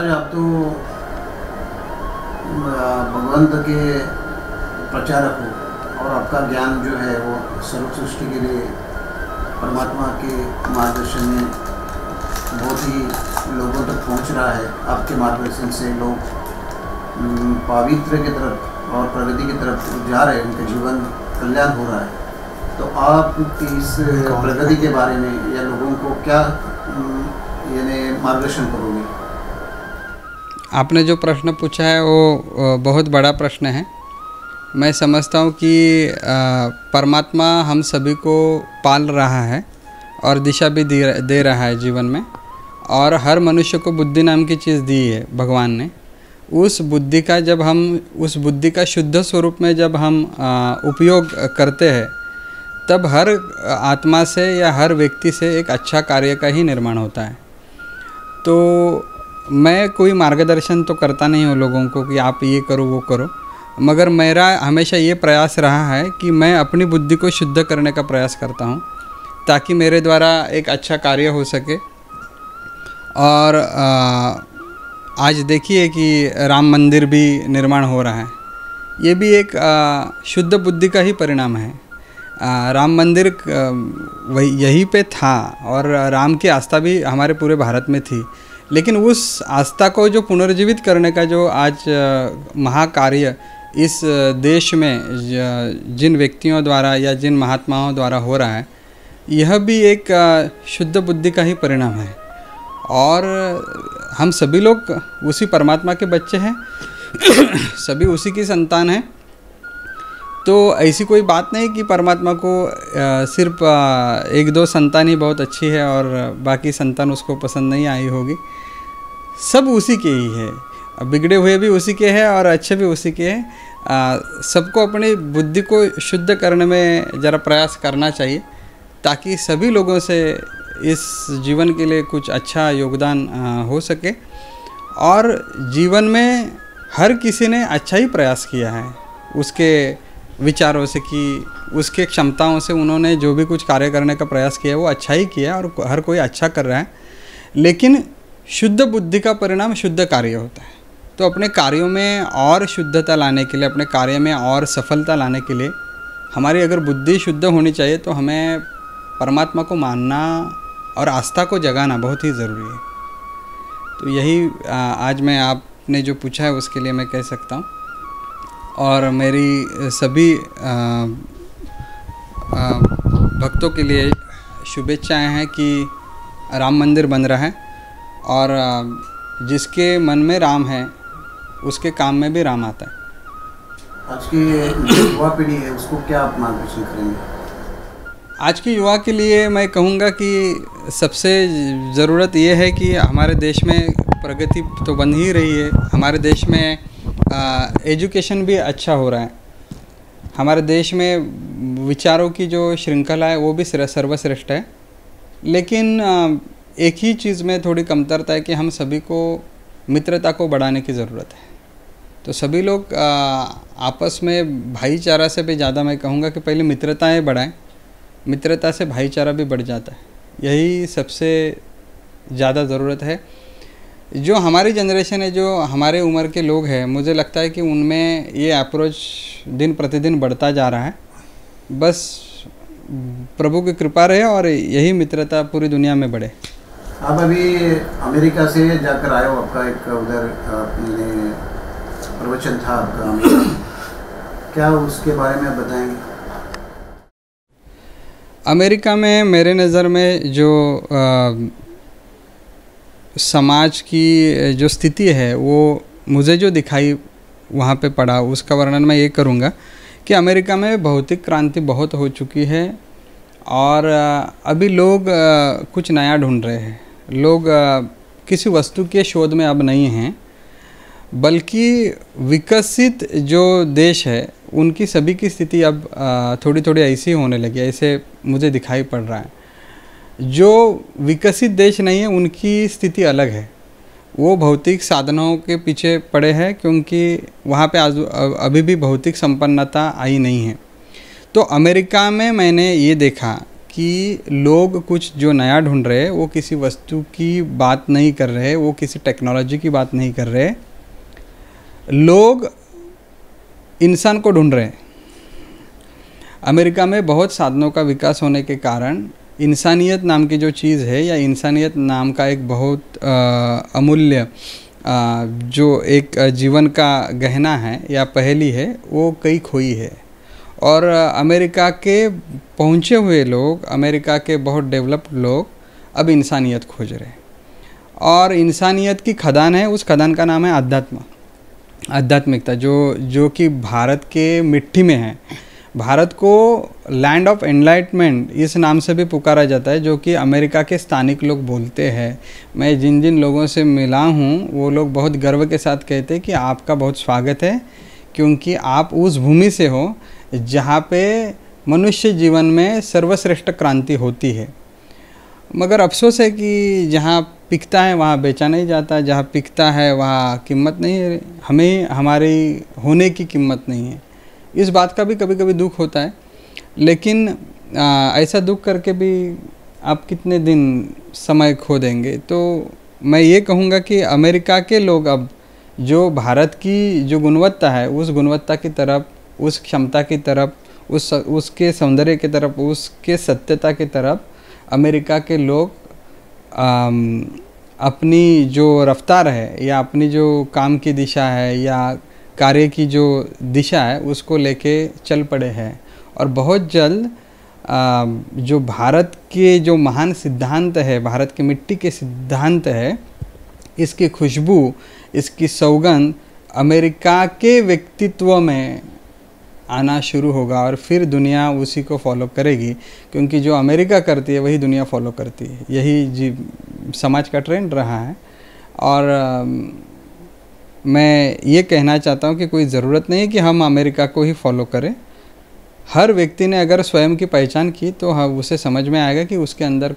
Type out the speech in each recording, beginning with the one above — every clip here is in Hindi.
आप तो भगवंत के प्रचारक हो और आपका ज्ञान जो है वो सर्व सृष्टि के लिए परमात्मा के मार्गदर्शन में बहुत ही लोगों तक पहुंच रहा है। आपके मार्गदर्शन से लोग पवित्र की तरफ और प्रगति की तरफ जा रहे हैं, उनका जीवन कल्याण हो रहा है। तो आप इस प्रगति के बारे में या लोगों को क्या यानी मार्गदर्शन करोगे? आपने जो प्रश्न पूछा है वो बहुत बड़ा प्रश्न है। मैं समझता हूँ कि परमात्मा हम सभी को पाल रहा है और दिशा भी दे रहा है जीवन में, और हर मनुष्य को बुद्धि नाम की चीज़ दी है भगवान ने। उस बुद्धि का जब हम उस बुद्धि का शुद्ध स्वरूप में जब हम उपयोग करते हैं, तब हर आत्मा से या हर व्यक्ति से एक अच्छा कार्य का ही निर्माण होता है। तो मैं कोई मार्गदर्शन तो करता नहीं हूँ लोगों को कि आप ये करो वो करो, मगर मेरा हमेशा ये प्रयास रहा है कि मैं अपनी बुद्धि को शुद्ध करने का प्रयास करता हूँ ताकि मेरे द्वारा एक अच्छा कार्य हो सके। और आज देखिए कि राम मंदिर भी निर्माण हो रहा है, ये भी एक शुद्ध बुद्धि का ही परिणाम है। राम मंदिर वही यहीं पे था और राम की आस्था भी हमारे पूरे भारत में थी, लेकिन उस आस्था को जो पुनर्जीवित करने का जो आज महाकार्य इस देश में जिन व्यक्तियों द्वारा या जिन महात्माओं द्वारा हो रहा है, यह भी एक शुद्ध बुद्धि का ही परिणाम है। और हम सभी लोग उसी परमात्मा के बच्चे हैं सभी उसी की संतान हैं। तो ऐसी कोई बात नहीं कि परमात्मा को सिर्फ एक दो संतान ही बहुत अच्छी है और बाकी संतान उसको पसंद नहीं आई होगी। सब उसी के ही है, बिगड़े हुए भी उसी के हैं और अच्छे भी उसी के हैं। सबको अपनी बुद्धि को शुद्ध करने में ज़रा प्रयास करना चाहिए ताकि सभी लोगों से इस जीवन के लिए कुछ अच्छा योगदान हो सके। और जीवन में हर किसी ने अच्छा ही प्रयास किया है उसके विचारों से, कि उसके क्षमताओं से उन्होंने जो भी कुछ कार्य करने का प्रयास किया है वो अच्छा ही किया और हर कोई अच्छा कर रहा है। लेकिन शुद्ध बुद्धि का परिणाम शुद्ध कार्य होता है। तो अपने कार्यों में और शुद्धता लाने के लिए, अपने कार्य में और सफलता लाने के लिए हमारी अगर बुद्धि शुद्ध होनी चाहिए तो हमें परमात्मा को मानना और आस्था को जगाना बहुत ही ज़रूरी है। तो यही आज मैं आपने जो पूछा है उसके लिए मैं कह सकता हूँ। और मेरी सभी भक्तों के लिए शुभेच्छाएं हैं कि राम मंदिर बन रहा है और जिसके मन में राम है उसके काम में भी राम आता है। आज की युवा पीढ़ी है उसको क्या आप मार्गदर्शन करेंगे? आज की युवा के लिए मैं कहूँगा कि सबसे ज़रूरत ये है कि हमारे देश में प्रगति तो बन ही रही है, हमारे देश में एजुकेशन भी अच्छा हो रहा है, हमारे देश में विचारों की जो श्रृंखला है वो भी सर्वश्रेष्ठ है। लेकिन एक ही चीज़ में थोड़ी कमतरता है कि हम सभी को मित्रता को बढ़ाने की ज़रूरत है। तो सभी लोग आपस में भाईचारा से भी ज़्यादा मैं कहूँगा कि पहले मित्रताएं बढ़ाएं, मित्रता से भाईचारा भी बढ़ जाता है। यही सबसे ज़्यादा ज़रूरत है। जो हमारी जनरेशन है, जो हमारे उम्र के लोग हैं, मुझे लगता है कि उनमें ये अप्रोच दिन प्रतिदिन बढ़ता जा रहा है। बस प्रभु की कृपा रहे और यही मित्रता पूरी दुनिया में बढ़े। आप अभी अमेरिका से जाकर आए हो, आपका एक उधर प्रवचन था आपका, क्या उसके बारे में बताएंगे? अमेरिका में मेरे नज़र में जो समाज की जो स्थिति है वो मुझे जो दिखाई वहाँ पे पड़ा, उसका वर्णन मैं ये करूँगा कि अमेरिका में भौतिक क्रांति बहुत हो चुकी है और अभी लोग कुछ नया ढूंढ रहे हैं। लोग किसी वस्तु के शोध में अब नहीं हैं, बल्कि विकसित जो देश है उनकी सभी की स्थिति अब थोड़ी थोड़ी ऐसी होने लगी है, ऐसे मुझे दिखाई पड़ रहा है। जो विकसित देश नहीं है उनकी स्थिति अलग है, वो भौतिक साधनों के पीछे पड़े हैं क्योंकि वहाँ पे अभी भी भौतिक संपन्नता आई नहीं है। तो अमेरिका में मैंने ये देखा कि लोग कुछ जो नया ढूंढ रहे हैं वो किसी वस्तु की बात नहीं कर रहे, वो किसी टेक्नोलॉजी की बात नहीं कर रहे, लोग इंसान को ढूंढ रहे हैं। अमेरिका में बहुत साधनों का विकास होने के कारण इंसानियत नाम की जो चीज़ है, या इंसानियत नाम का एक बहुत अमूल्य जो एक जीवन का गहना है या पहेली है, वो कई खोई है। और अमेरिका के पहुँचे हुए लोग, अमेरिका के बहुत डेवलप्ड लोग अब इंसानियत खोज रहे हैं, और इंसानियत की खदान है, उस खदान का नाम है आध्यात्मिकता, जो कि भारत के मिट्टी में है। भारत को लैंड ऑफ एनलाइटमेंट इस नाम से भी पुकारा जाता है, जो कि अमेरिका के स्थानिक लोग बोलते हैं। मैं जिन जिन लोगों से मिला हूँ वो लोग बहुत गर्व के साथ कहते हैं कि आपका बहुत स्वागत है, क्योंकि आप उस भूमि से हो जहाँ पे मनुष्य जीवन में सर्वश्रेष्ठ क्रांति होती है। मगर अफसोस है कि जहाँ पिकता है वहाँ बेचा नहीं जाता, जहाँ पिकता है वहाँ कीमत नहीं है, हमें हमारी होने की कीमत नहीं है। इस बात का भी कभी कभी दुख होता है, लेकिन ऐसा दुख करके भी आप कितने दिन समय खो देंगे। तो मैं ये कहूँगा कि अमेरिका के लोग अब जो भारत की जो गुणवत्ता है, उस गुणवत्ता की तरफ, उस क्षमता की तरफ, उसके सौंदर्य की तरफ, उसके सत्यता की तरफ अमेरिका के लोग अपनी जो रफ्तार है, या अपनी जो काम की दिशा है, या कार्य की जो दिशा है, उसको लेके चल पड़े हैं। और बहुत जल्द जो भारत के जो महान सिद्धांत है, भारत की मिट्टी के सिद्धांत है, इसकी खुशबू, इसकी सौगंध अमेरिका के व्यक्तित्व में आना शुरू होगा, और फिर दुनिया उसी को फॉलो करेगी, क्योंकि जो अमेरिका करती है वही दुनिया फॉलो करती है। यही समाज का ट्रेंड रहा है। और मैं ये कहना चाहता हूँ कि कोई ज़रूरत नहीं है कि हम अमेरिका को ही फॉलो करें। हर व्यक्ति ने अगर स्वयं की पहचान की तो उसे समझ में आएगा कि उसके अंदर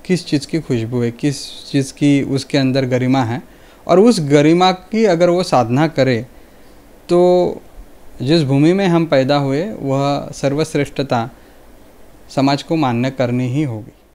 किस चीज़ की खुशबू है, किस चीज़ की उसके अंदर गरिमा है, और उस गरिमा की अगर वो साधना करे तो जिस भूमि में हम पैदा हुए वह सर्वश्रेष्ठता समाज को मान्य करनी ही होगी।